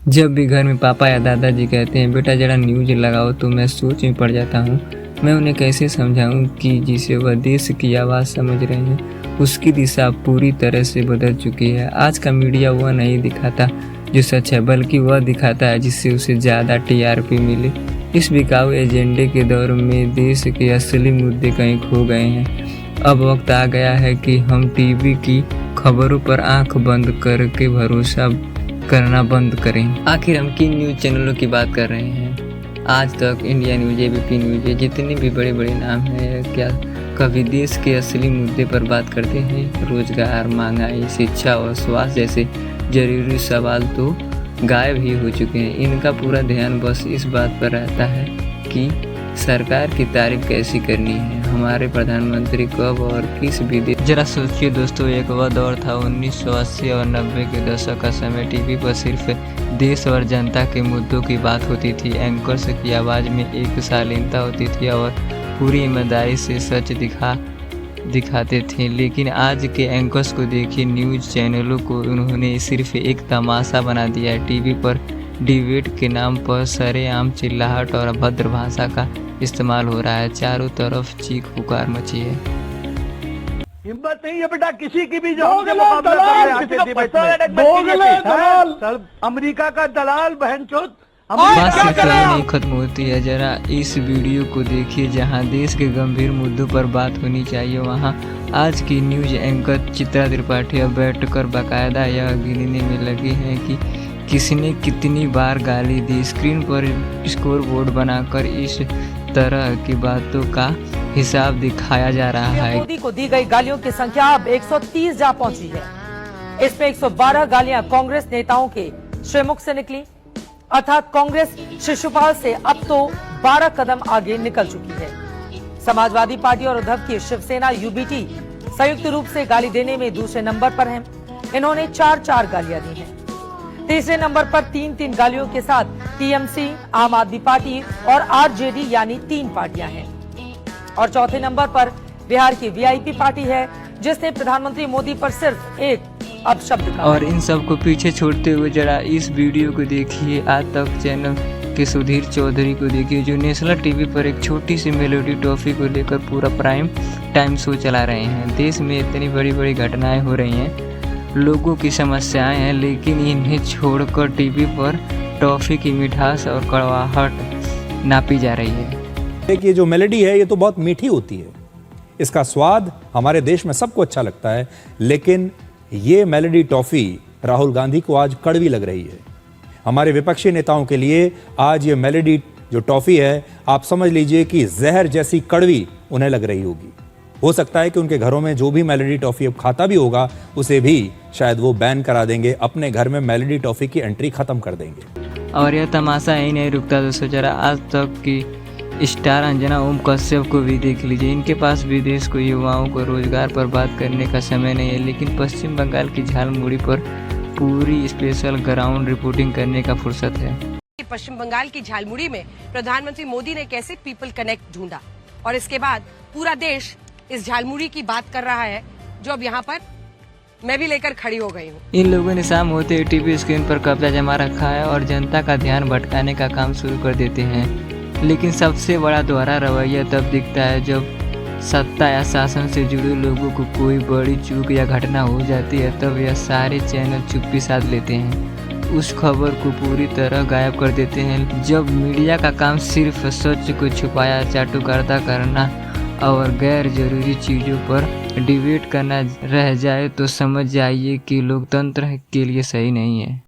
जब भी घर में पापा या दादाजी कहते हैं बेटा जरा न्यूज लगाओ तो मैं सोच में पड़ जाता हूँ। मैं उन्हें कैसे समझाऊँ कि जिसे वह देश की आवाज़ समझ रहे हैं उसकी दिशा पूरी तरह से बदल चुकी है। आज का मीडिया वह नहीं दिखाता जो सच है, बल्कि वह दिखाता है जिससे उसे ज़्यादा टीआरपी मिले। इस बिकाऊ एजेंडे के दौर में देश के असली मुद्दे कहीं खो गए हैं। अब वक्त आ गया है कि हम टीवी की खबरों पर आंख बंद करके भरोसा करना बंद करें। आखिर हम किन न्यूज़ चैनलों की बात कर रहे हैं? आज तक, इंडिया न्यूज़, एबीपी न्यूज़, जितने भी बड़े बड़े नाम हैं, क्या कभी देश के असली मुद्दे पर बात करते हैं? रोजगार, महंगाई, शिक्षा और स्वास्थ्य जैसे जरूरी सवाल तो गायब ही हो चुके हैं। इनका पूरा ध्यान बस इस बात पर रहता है कि सरकार की तारीफ कैसी करनी है, हमारे प्रधानमंत्री कब और किस विदेश। जरा सोचिए दोस्तों, एक वह दौर था 1980 और 90 के दशक का समय। टीवी पर सिर्फ देश और जनता के मुद्दों की बात होती थी। एंकर्स की आवाज़ में एक शालीनता होती थी और पूरी ईमानदारी से सच दिखाते थे। लेकिन आज के एंकर्स को देखिए, न्यूज़ चैनलों को उन्होंने सिर्फ एक तमाशा बना दिया है। टीवी पर डिबेट के नाम पर सरेआम चिल्लाहट और अभद्र भाषा का इस्तेमाल हो रहा है। चारों तरफ चीख पुकार मची है। हिम्मत नहीं है बेटा किसी की भी जो हमसे मुकाबला कर रहे हैं डिबेट में। अमेरिका का दलाल बहनचोद। बात सिर्फ यही नहीं खत्म होती है। जरा इस वीडियो को देखिए, जहां देश के गंभीर मुद्दों पर बात होनी चाहिए वहां आज की न्यूज एंकर चित्रा त्रिपाठी अब बैठकर बाकायदा यह गिनने में लगी है कि किसने कितनी बार गाली दी। स्क्रीन पर स्कोर बोर्ड बनाकर इस तरह की बातों का हिसाब दिखाया जा रहा है। मोदी को दी गई गालियों की संख्या अब 130 जा पहुंची है। इसमें 112 गालियां कांग्रेस नेताओं के श्रीमुख से निकली, अर्थात कांग्रेस शिशुपाल से अब तो 12 कदम आगे निकल चुकी है। समाजवादी पार्टी और उद्धव की शिवसेना यूबीटी संयुक्त रूप से गाली देने में दूसरे नंबर पर हैं। इन्होंने 4 गालियां दी हैं। तीसरे नंबर पर 3 गालियों के साथ टीएमसी, आम आदमी पार्टी और आरजेडी यानी 3 पार्टियां हैं। और चौथे नंबर पर बिहार की वीआईपी पार्टी है जिसने प्रधानमंत्री मोदी पर सिर्फ एक अपशब्द कहा। और इन सब को पीछे छोड़ते हुए जरा इस वीडियो को देखिए। आज तक चैनल के सुधीर चौधरी को देखिए, जो नेशनल टीवी पर एक छोटी सी मेलोडी टॉफी को लेकर पूरा प्राइम टाइम शो चला रहे हैं। देश में इतनी बड़ी बड़ी घटनाएं हो रही हैं, लोगों की समस्याएं हैं, लेकिन इन्हें छोड़कर टीवी पर टॉफी की मिठास और कड़वाहट नापी जा रही है। ये जो मेलोडी है ये तो बहुत मीठी होती है, इसका स्वाद हमारे देश में सबको अच्छा लगता है, लेकिन ये मेलोडी टॉफी राहुल गांधी को आज कड़वी लग रही है। हमारे विपक्षी नेताओं के लिए आज ये मेलोडी जो टॉफी है, आप समझ लीजिए कि जहर जैसी कड़वी उन्हें लग रही होगी। हो सकता है कि उनके घरों में जो भी मेलोडी टॉफी अब खाता भी होगा उसे भी शायद वो बैन करा देंगे, अपने घर में मेलोडी टॉफी की एंट्री खत्म कर देंगे। और यह तमाशा ही नहीं रुकता दोस्तों, जरा आज तक की स्टार अंजना ओम कश्यप को भी देख लीजिए। इनके पास विदेश को युवाओं को रोजगार पर बात करने का समय नहीं है, लेकिन पश्चिम बंगाल की झालमुड़ी पर पूरी स्पेशल ग्राउंड रिपोर्टिंग करने का फुर्सत है। पश्चिम बंगाल की झालमुड़ी में प्रधानमंत्री मोदी ने कैसे पीपल कनेक्ट ढूंढा और इसके बाद पूरा देश इस झालमुड़ी की बात कर रहा है, जो अब यहाँ पर मैं भी लेकर खड़ी हो गई हूँ। इन लोगों ने शाम होते ही टीवी स्क्रीन पर कब्जा जमा रखा है और जनता का ध्यान भटकाने का काम शुरू कर देते हैं। लेकिन सबसे बड़ा दोहरा रवैया तब दिखता है जब सत्ता या शासन से जुड़े लोगों को कोई बड़ी चूक या घटना हो जाती है, तब यह सारे चैनल चुप्पी साध लेते हैं, उस खबर को पूरी तरह गायब कर देते हैं। जब मीडिया का काम सिर्फ सच को छुपाया चाटुकारिता करना और गैर जरूरी चीज़ों पर डिबेट करना रह जाए तो समझ जाइए कि लोकतंत्र के लिए सही नहीं है।